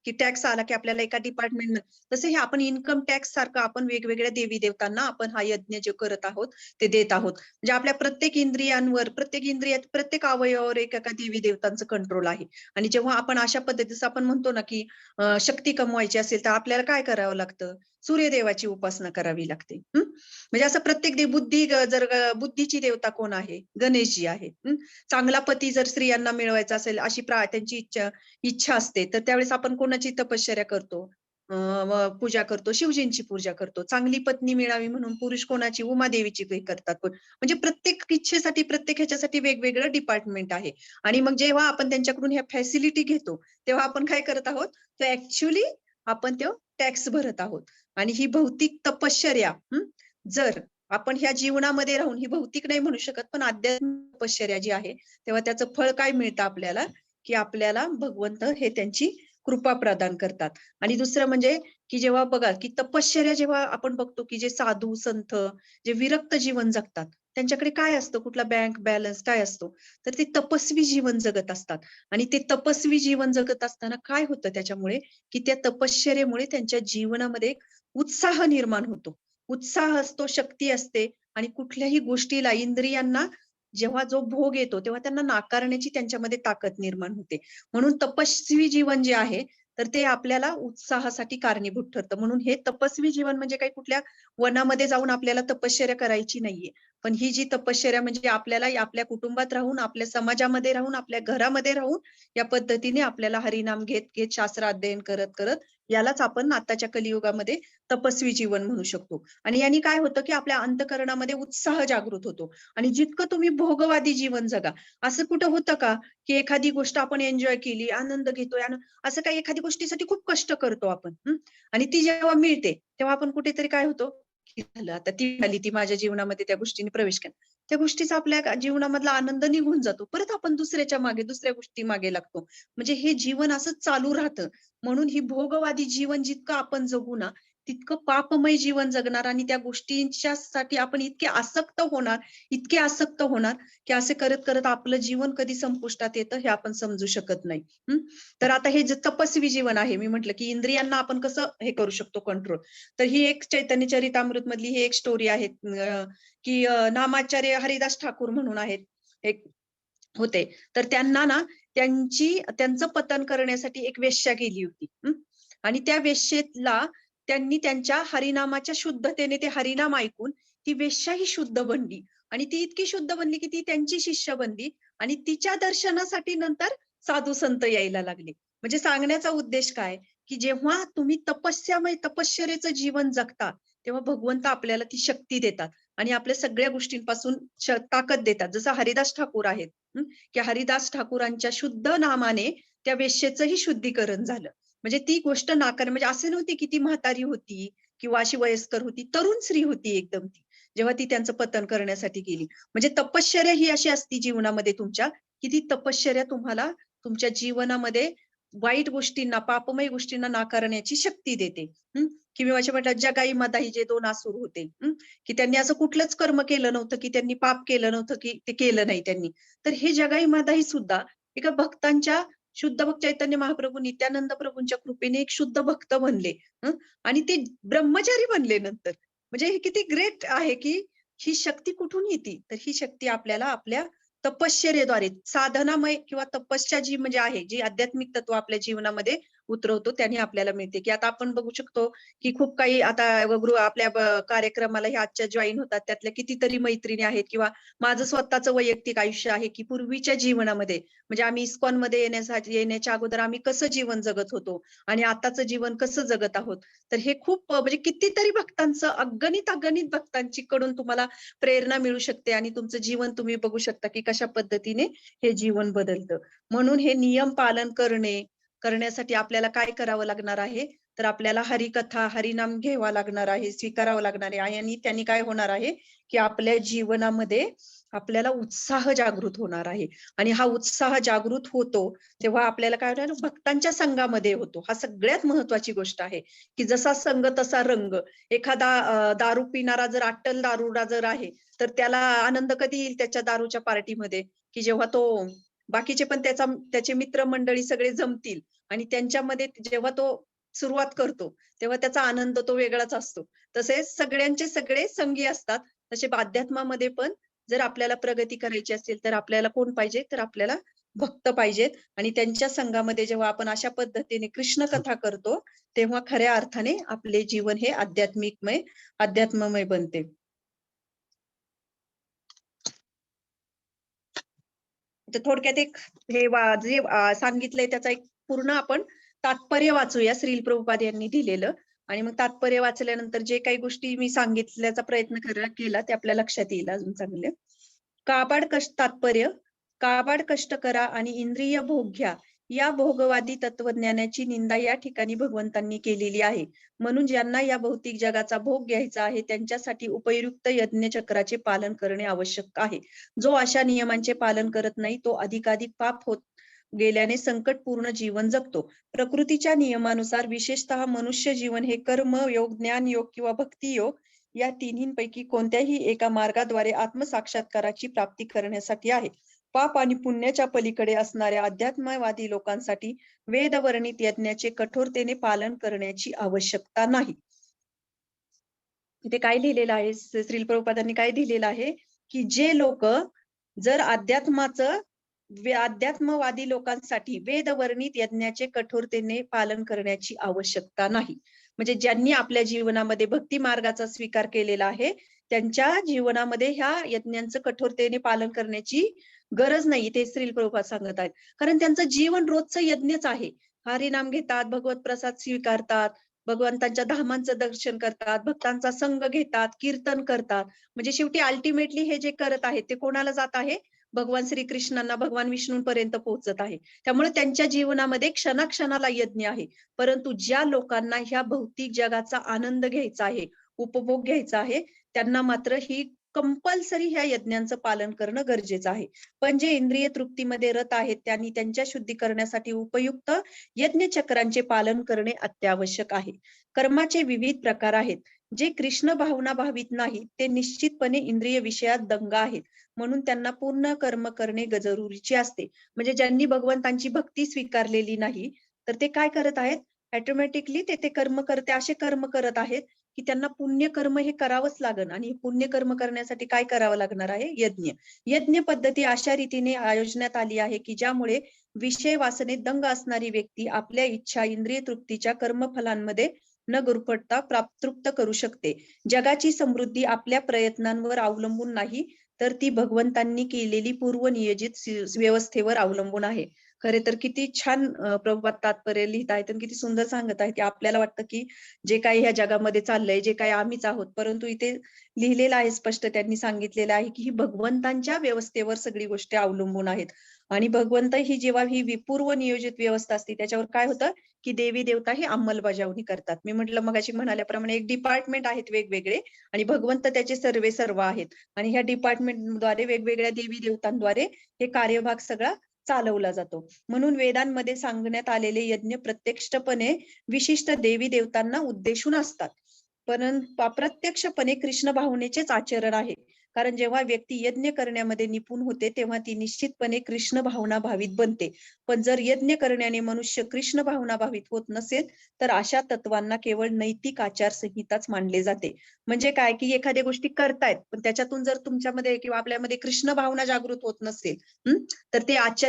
S1: की टॅक्स आला की आपल्याला एका डिपार्टमेंट, तसे हे आपण इन्कम टॅक्स सारखं आपण वेगवेगळ्या देवी देवतांना आपण हा यज्ञ जे करत आहोत ते देत आहोत. म्हणजे आपल्या प्रत्येक इंद्रियांवर, प्रत्येक इंद्रियात, प्रत्येक अवयवावर एका देवी देवतांचं कंट्रोल आहे. आणि जेव्हा आपण अशा पद्धतीचं आपण म्हणतो ना, की शक्ती कमवायची असेल तर आपल्याला काय करावं लागतं? सूर्यदेवाची उपासना करावी लागते. म्हणजे असं प्रत्येक बुद्धीची देवता कोण आहे? गणेशजी आहेत. चांगला पती जर स्त्रियांना मिळवायचा असेल अशी त्यांची इच्छा असते, तर त्यावेळेस आपण कोणाची तपश्चर्या करतो? पूजा करतो, शिवजींची पूजा करतो. चांगली पत्नी मिळावी म्हणून पुरुष कोणाची? उमादेवीची करतात. म्हणजे प्रत्येक इच्छेसाठी, प्रत्येक ह्याच्यासाठी वेगवेगळं डिपार्टमेंट आहे. आणि मग जेव्हा आपण त्यांच्याकडून ह्या फॅसिलिटी घेतो, तेव्हा आपण काय करत आहोत? तर ऍक्च्युअली आपण तो टॅक्स भरत आहोत. आणि ही भौतिक तपश्चर्या जर आपण ह्या जीवनामध्ये राहून, ही भौतिक नाही म्हणू शकत, पण आध्यात्मिक तपश्चर्या जी आहे, तेव्हा त्याचं फळ काय मिळतं आपल्याला? की आपल्याला भगवंत हे त्यांची कृपा प्रदान करतात. आणि दुसरं म्हणजे की जेव्हा बघा की तपश्चर्या जेव्हा आपण बघतो की जे साधू संत जे विरक्त जीवन जगतात, त्यांच्याकडे काय असतं? कुठला बँक बॅलन्स काय असतो? तर ते तपस्वी जीवन जगत असतात. आणि ते तपस्वी जीवन जगत असताना काय होतं त्याच्यामुळे? की त्या तपश्चर्येमुळे त्यांच्या जीवनामध्ये एक उत्साह निर्माण होतो. उत्साह असतो, शक्ती असते आणि कुठल्याही गोष्टीला, इंद्रियांना जेव्हा जो भोग येतो, तेव्हा त्यांना नाकारण्याची त्यांच्यामध्ये ताकद निर्माण होते. म्हणून तपस्वी जीवन जे आहे, तर ते आपल्याला उत्साहासाठी कारणीभूत ठरतं. म्हणून हे तपस्वी जीवन म्हणजे काही कुठल्या वनामध्ये जाऊन आपल्याला तपश्चर्या करायची नाहीये. पण ही जी तपश्चर्या म्हणजे आपल्याला आपल्या कुटुंबात राहून, आपल्या समाजामध्ये राहून, आपल्या घरामध्ये राहून या पद्धतीने आपल्याला हरिनाम घेत घेत शास्त्र अध्ययन करत करत यालाच आपण आताच्या कलियुगामध्ये तपस्वी जीवन म्हणू शकतो. आणि यांनी काय होतं की आपल्या अंतःकरणामध्ये उत्साह जागृत होतो. आणि जितकं तुम्ही भोगवादी जीवन जगा, असं कुठं होतं का की एखादी गोष्ट आपण एन्जॉय केली, आनंद घेतोय, असं काही एखादी गोष्टीसाठी खूप कष्ट करतो आपण, आणि ती जेव्हा मिळते तेव्हा आपण कुठेतरी काय होतो की झालं आता ती आली, ती माझ्या जीवनामध्ये त्या गोष्टीने प्रवेश केला, त्या गोष्टीचा आपल्या जीवनामधला आनंद निघून जातो. परत आपण दुसऱ्याच्या मागे, दुसऱ्या गोष्टी मागे लागतो. म्हणजे हे जीवन असंच चालू राहतं. म्हणून ही भोगवादी जीवन जितकं आपण जगू ना, तितकं पापमय जीवन जगणार आणि त्या गोष्टींच्यासाठी आपण इतके आसक्त होणार की असे करत करत आपलं जीवन कधी संपुष्टात येतं हे आपण समजू शकत नाही. तर आता हे जे तपस्वी जीवन आहे, मी म्हटलं की इंद्रियांना आपण कसं हे करू शकतो कंट्रोल. तर ही एक चैतन्य चरितामृत मधली ही एक स्टोरी आहे, की नामाचार्य हरिदास ठाकूर म्हणून आहेत एक होते. तर त्यांना ना त्यांचं पतन करण्यासाठी एक वेश्या गेली होती. आणि त्या वेश्येला त्यांनी त्यांच्या हरिनामाच्या शुद्धतेने ते हरिनाम ऐकून ती वेश्या ही शुद्ध बनली. आणि ती इतकी शुद्ध बनली की ती त्यांची शिष्य बनली. आणि तिच्या दर्शनासाठी नंतर साधू संत यायला लागले. म्हणजे सांगण्याचा उद्देश काय? की जेव्हा तुम्ही तपश्चर्येचं जीवन जगता, तेव्हा भगवंत आपल्याला ती शक्ती देतात आणि आपल्या सगळ्या गोष्टींपासून ताकद देतात. जसं हरिदास ठाकूर आहेत, की हरिदास ठाकूरांच्या शुद्ध नामाने त्या वेश्येचंही शुद्धीकरण झालं. म्हणजे ती गोष्ट म्हणजे असे नव्हती की ती म्हातारी होती किंवा अशी वयस्कर होती, तरुण स्त्री होती एकदम ती, जेव्हा ती त्यांचं पतन करण्यासाठी गेली. म्हणजे तपश्चर्या ही अशी असती जीवनामध्ये तुमच्या, की ती तपश्चर्या तुम्हाला तुमच्या जीवनामध्ये वाईट गोष्टींना, पापमय गोष्टींना नाकारण्याची शक्ती देते. किंवा म्हटलं जगाई मदाई जे 2 असुर होते, की त्यांनी असं कुठलंच कर्म केलं नव्हतं, की त्यांनी पाप केलं नव्हतं, की ते केलं नाही त्यांनी. तर हे जगाई मदाई सुद्धा एका भक्तांच्या शुद्ध भक्त चैतन्य महाप्रभू नित्यानंद प्रभूंच्या कृपेने एक शुद्ध भक्त बनले. आणि ते ब्रह्मचारी बनले नंतर. म्हणजे हे किती ग्रेट आहे, की ही शक्ती कुठून येते? तर ही शक्ती आपल्याला आपल्या तपश्चर्येद्वारे साधनामय किंवा तपस्या जी म्हणजे आहे, जी आध्यात्मिक तत्व आपल्या जीवनामध्ये उतरवतो त्याने आपल्याला मिळते. की आता आपण बघू शकतो, की खूप काही आता आपल्या कार्यक्रमाला ह्या आजच्या जॉईन होतात त्यातल्या कितीतरी मैत्रिणी आहेत किंवा माझं स्वतःचं वैयक्तिक आयुष्य आहे, की पूर्वीच्या जीवनामध्ये म्हणजे आम्ही इस्कॉनमध्ये येण्याच्या अगोदर आम्ही कसं जीवन जगत होतो आणि आताचं जीवन कसं जगत आहोत. तर हे खूप म्हणजे कितीतरी भक्तांचं अगणित भक्तांची कडून तुम्हाला प्रेरणा मिळू शकते आणि तुमचं जीवन तुम्ही बघू शकता, की कशा पद्धतीने हे जीवन बदलतं. म्हणून हे नियम पालन करण्यासाठी आपल्याला काय करावं लागणार आहे? तर आपल्याला हरिकथा, हरिनाम घ्यावा लागणार आहे, स्वीकारावं लागणार आहे आणि त्यांनी काय होणार आहे, की आपल्या जीवनामध्ये आपल्याला उत्साह जागृत होणार आहे. आणि हा उत्साह जागृत होतो, तेव्हा आपल्याला काय होणार? भक्तांच्या संघामध्ये होतो. हा सगळ्यात महत्त्वाची गोष्ट आहे, की जसा संघ तसा रंग. एखादा दारू पिणारा जर अट्टल दारुडा जर आहे, तर त्याला आनंद कधी येईल त्याच्या दारूच्या पार्टीमध्ये, की जेव्हा तो बाकीचे पण त्याचे मित्रमंडळी सगळे जमतील आणि त्यांच्यामध्ये जेव्हा तो सुरुवात करतो, तेव्हा त्याचा आनंद तो वेगळाच असतो. तसेच सगळ्यांचे सगळे संगी असतात. तसे अध्यात्मामध्ये पण जर आपल्याला प्रगती करायची असेल, तर आपल्याला कोण पाहिजे? तर आपल्याला भक्त पाहिजेत आणि त्यांच्या संघामध्ये जेव्हा आपण अशा पद्धतीने कृष्ण कथा करतो, तेव्हा खऱ्या अर्थाने आपले जीवन हे अध्यात्ममय बनते. तर थोडक्यात एक हे जे सांगितलंय त्याचा एक पूर्ण आपण तात्पर्य वाचूया श्रील प्रभुपाद यांनी दिलेलं. आणि मग तात्पर्य वाचल्यानंतर जे काही गोष्टी मी सांगितल्याचा प्रयत्न केला ते आपल्या लक्षात येईल अजून चांगले. तात्पर्य काबाड कष्ट करा आणि इंद्रिय भोग घ्या, या भोगवादी तत्वज्ञानाची निंदा या ठिकाणी भगवंतांनी केलेली आहे. म्हणून ज्यांना या भौतिक जगाचा भोग घ्यायचा आहे त्यांच्यासाठी उपयुक्त यज्ञ चक्राचे पालन करणे आवश्यक आहे. जो अशा नियमांचे पालन करत नाही तो अधिकाधिक पाप होत गेल्याने संकटपूर्ण जीवन जगतो. प्रकृतीच्या नियमानुसार विशेषतः मनुष्य जीवन हे कर्म योग, ज्ञान योग किंवा भक्ती योग या तिन्हींपैकी कोणत्याही एका मार्गाद्वारे आत्मसाक्षात्काराची प्राप्ती करण्यासाठी आहे. पाप आणि पुण्याच्या पलीकडे असणाऱ्या अध्यात्मवादी लोकांसाठी वेदवर्णित यज्ञाचे कठोरतेने पालन करण्याची आवश्यकता नाही. इथे काय लिहिलेलं आहे, श्रील प्रभुपादांनी काय दिलेलं आहे की जे लोक जर अध्यात्मवादी लोकांसाठी वेदवर्णित यज्ञाचे कठोरतेने पालन करण्याची आवश्यकता नाही. म्हणजे ज्यांनी आपल्या जीवनामध्ये भक्ती मार्गाचा स्वीकार केलेला आहे त्यांच्या जीवनामध्ये ह्या यज्ञांचं कठोरतेने पालन करण्याची गरज नाही, ते श्रील प्रभुपाद सांगत आहेत. कारण त्यांचं जीवन रोजचं यज्ञच आहे. हरिनाम घेतात, भगवत प्रसाद स्वीकारतात, भगवंतांच्या धामांचं दर्शन करतात, भक्तांचा संग घेतात, कीर्तन करतात. म्हणजे शेवटी अल्टिमेटली हे जे करत आहेत ते कोणाला जात आहे, भगवान श्रीकृष्णांना, भगवान विष्णूंपर्यंत पोहोचत आहे. त्यामुळे त्यांच्या जीवनामध्ये क्षणाक्षणाला यज्ञ आहे. परंतु ज्या लोकांना ह्या भौतिक जगाचा आनंद घ्यायचा आहे, उपभोग घ्यायचा आहे, त्यांना मात्र ही कंपल्सरी ह्या यज्ञांचं पालन करणं गरजेचं आहे. पण जे इंद्रिय तृप्तीमध्ये रत आहेत त्यांनी त्यांच्या शुद्धीकरणासाठी उपयुक्त यज्ञ चक्रांचे पालन करणे अत्यावश्यक आहे. कर्माचे विविध प्रकार आहेत. जे कृष्ण भावना भावित नाहीत ते निश्चितपणे इंद्रिय विषयात दंग आहेत. म्हणून त्यांना पूर्ण कर्म करणे जरुरीचे असते. म्हणजे ज्यांनी भगवंतांची भक्ती स्वीकारलेली नाही तर ते काय करत आहेत, ऑटोमॅटिकली ते कर्म करते असे कर्म करत आहेत की त्यांना पुण्य कर्म हे करावंच लागेल. आणि पुण्य कर्म करण्यासाठी काय करावं लागणार आहे, यज्ञ. यज्ञ पद्धती अशा रीतीने आयोजण्यात आली आहे की ज्यामुळे विषय वासनेत दंग असणारी व्यक्ती आपल्या इच्छा इंद्रिय तृप्तीच्या कर्मफलांमध्ये न गुरफटता तृप्त करू शकते. जगाची समृद्धी आपल्या प्रयत्नांवर अवलंबून नाही तर ती भगवंतांनी केलेली पूर्वनियोजित व्यवस्थेवर अवलंबून आहे. खरे तर किती छान प्रभुपाद तात्पर्य लिहित आहेत आणि किती सुंदर सांगत आहेत की आपल्याला वाटतं की जे काही ह्या जगामध्ये चाललंय, जे काही आम्हीच आहोत, परंतु इथे लिहिलेलं आहे स्पष्ट, त्यांनी सांगितलेलं आहे की ही भगवंतांच्या व्यवस्थेवर सगळी गोष्टी अवलंबून आहेत. आणि भगवंत ही जेव्हा ही पूर्व नियोजित व्यवस्था असते त्याच्यावर काय होतं की देवी देवता ही अंमलबजावणी करतात. मी म्हटलं मगाशी म्हणाल्याप्रमाणे एक डिपार्टमेंट आहेत वेगवेगळे आणि भगवंत त्याचे सर्व आहेत. आणि ह्या डिपार्टमेंटद्वारे वेगवेगळ्या देवी देवतांद्वारे हे कार्यभाग सगळा चालवला जातो. म्हणून वेदांमध्ये सांगण्यात आलेले यज्ञ प्रत्यक्षपणे विशिष्ट देवी देवतांना उद्देशून असतात. परंतु अप्रत्यक्षपणे कृष्ण भावनेचेच आचरण आहे. कारण जेव्हा व्यक्ती यज्ञ करण्यामध्ये निपुण होते तेव्हा ती निश्चितपणे कृष्ण भावना भावित बनते. पण जर यज्ञ करण्याने मनुष्य कृष्ण भावना भावित होत नसेल तर अशा तत्वांना केवळ नैतिक आचारसंहिताच मानले जाते. म्हणजे काय की एखाद्या गोष्टी करतायत पण त्याच्यातून जर तुमच्यामध्ये किंवा आपल्यामध्ये कृष्ण भावना जागृत होत नसेल तर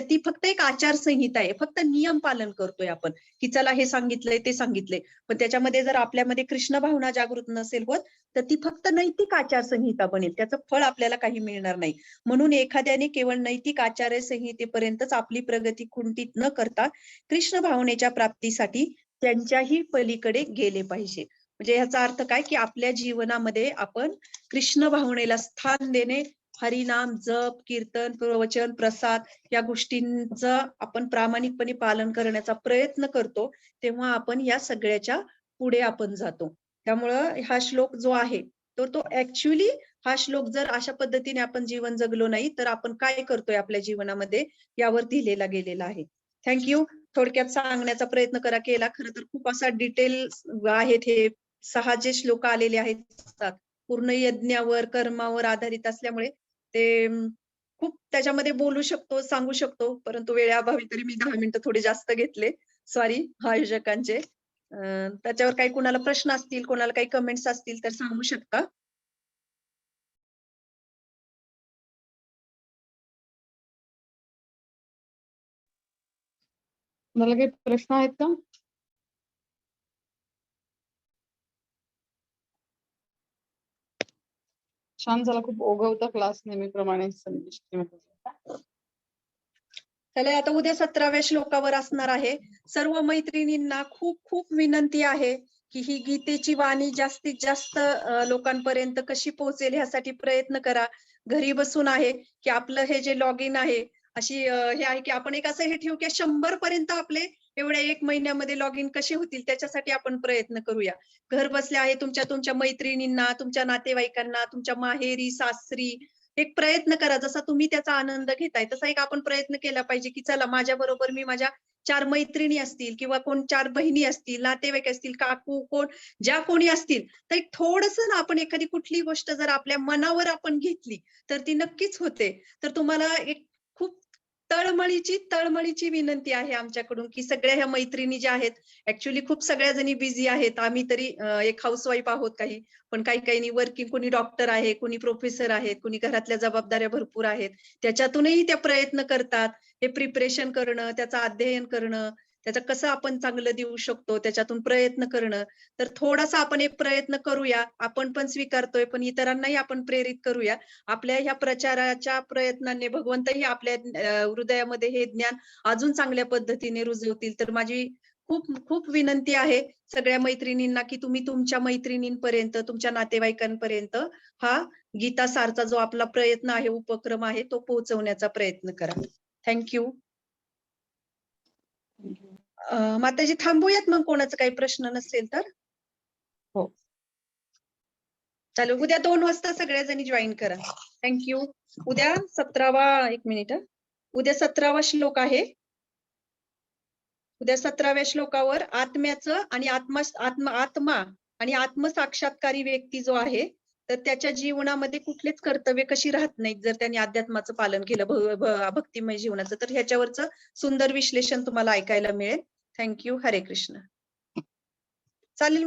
S1: ती फक्त एक आचारसंहिता आहे, फक्त नियम पालन करतोय आपण की चला हे सांगितलंय ते सांगितलंय. पण त्याच्यामध्ये जर आपल्यामध्ये कृष्ण भावना जागृत नसेल होत तर ती फक्त नैतिक आचारसंहिता बनेल, त्याचं फळ आपल्याला काही मिळणार नाही. म्हणून एखाद्याने केवळ नैतिक आचारसंहितेपर्यंतच आपली प्रगती खुंटीत न करता कृष्ण भावनेच्या प्राप्तीसाठी त्यांच्याही पलीकडे गेले पाहिजे. म्हणजे ह्याचा अर्थ काय की आपल्या जीवनामध्ये आपण कृष्ण भावनेला स्थान देणे, हरिनाम जप कीर्तन प्रवचन प्रसाद या गोष्टींचं आपण प्रामाणिकपणे पालन करण्याचा प्रयत्न करतो तेव्हा आपण या सगळ्याच्या पुढे आपण जातो. त्यामुळं हा श्लोक जो आहे तो ऍक्च्युअली हा श्लोक जर अशा पद्धतीने आपण जीवन जगलो नाही तर आपण काय करतोय आपल्या जीवनामध्ये यावर दिलेला गेलेला आहे. थँक्यू. थोडक्यात सांगण्याचा प्रयत्न केला. खरं तर खूप असा डिटेल आहेत हे 6 जे श्लोक आलेले आहेत पूर्ण यज्ञावर कर्मावर आधारित असल्यामुळे ते खूप त्याच्यामध्ये बोलू शकतो सांगू शकतो परंतु वेळेअभावी तरी मी 10 मिनिटं थोडे जास्त घेतले. सॉरी आयोजकांचे. त्याच्यावर काही कुणाला प्रश्न असतील, कोणाला काही कमेंट्स असतील तर सांगू शकता.
S2: कुणाला काही प्रश्न आहेत का? छान झाला, खूप ओघवता क्लास नेहमीप्रमाणे संदेश.
S1: त्याला आता उद्या 17व्या श्लोकावर असणार आहे. सर्व मैत्रिणींना खूप खूप विनंती आहे की ही गीतेची वाणी जास्तीत जास्त लोकांपर्यंत कशी पोहोचेल ह्यासाठी प्रयत्न करा. घरी बसून आहे की आपलं हे जे लॉग इन आहे अशी हे आहे की आपण एक असं हे ठेवू की 100 पर्यंत आपले एवढ्या 1 महिन्यामध्ये लॉग इन कसे होतील त्याच्यासाठी आपण प्रयत्न करूया. घर बसल्या आहे तुमच्या मैत्रिणींना, तुमच्या नातेवाईकांना, तुमच्या माहेरी, सासरी एक प्रयत्न करा. जसा तुम्ही त्याचा आनंद घेताय तसा एक आपण प्रयत्न केला पाहिजे की चला माझ्या बरोबर मी माझ्या 4 मैत्रिणी असतील किंवा कोण 4 बहिणी असतील, नातेवाईक असतील, काकू कोण ज्या कोणी असतील तर एक थोडंसं ना आपण एखादी कुठली गोष्ट जर आपल्या मनावर आपण घेतली तर ती नक्कीच होते. तर तुम्हाला एक खूप तळमळीची विनंती आहे आमच्याकडून की सगळ्या ह्या मैत्रिणी ज्या आहेत ऍक्च्युली खूप सगळ्या जणी बिझी आहेत. आम्ही तरी एक हाऊसवाईफ आहोत काही, पण काही वर्किंग, कोणी डॉक्टर आहे, कोणी प्रोफेसर आहेत, कोणी घरातल्या जबाबदाऱ्या भरपूर आहेत. त्याच्यातूनही त्या प्रयत्न करतात. हे प्रिपरेशन करणं, त्याचं अध्ययन करणं, त्याचं कसं आपण चांगलं देऊ शकतो त्याच्यातून प्रयत्न करणं. तर थोडासा आपण एक प्रयत्न करूया. आपण पण स्वीकारतोय, पण इतरांनाही आपण प्रेरित करूया. आपल्या ह्या प्रचाराच्या प्रयत्नांनी भगवंतही आपल्या हृदयामध्ये हे ज्ञान अजून चांगल्या पद्धतीने रुजवतील. तर माझी खूप खूप विनंती आहे सगळ्या मैत्रिणींना की तुम्ही तुमच्या मैत्रिणींपर्यंत, तुमच्या नातेवाईकांपर्यंत हा गीता सारचा जो आपला प्रयत्न आहे, उपक्रम आहे तो पोहोचवण्याचा प्रयत्न करा. थँक्यू. माताजी थांबूयात मग कोणाचा काही प्रश्न नसेल तर.
S2: हो.
S1: चालेल, उद्या 2 वाजता सगळ्या जणी जॉईन करा. थँक्यू. उद्या 17वा, एक मिनिट, उद्या 17वा श्लोक आहे. उद्या 17व्या श्लोकावर आत्म्याचं आणि आत्मा आणि आत्मसाक्षात्कारी व्यक्ती जो आहे तर त्याच्या जीवनामध्ये कुठलेच कर्तव्य कशी राहत नाहीत जर त्यांनी अध्यात्माचं पालन केलं, भक्तिमय जीवनाचं. तर ह्याच्यावरचं सुंदर विश्लेषण तुम्हाला ऐकायला मिळेल. थँक्यू. हरे कृष्ण. चालेल.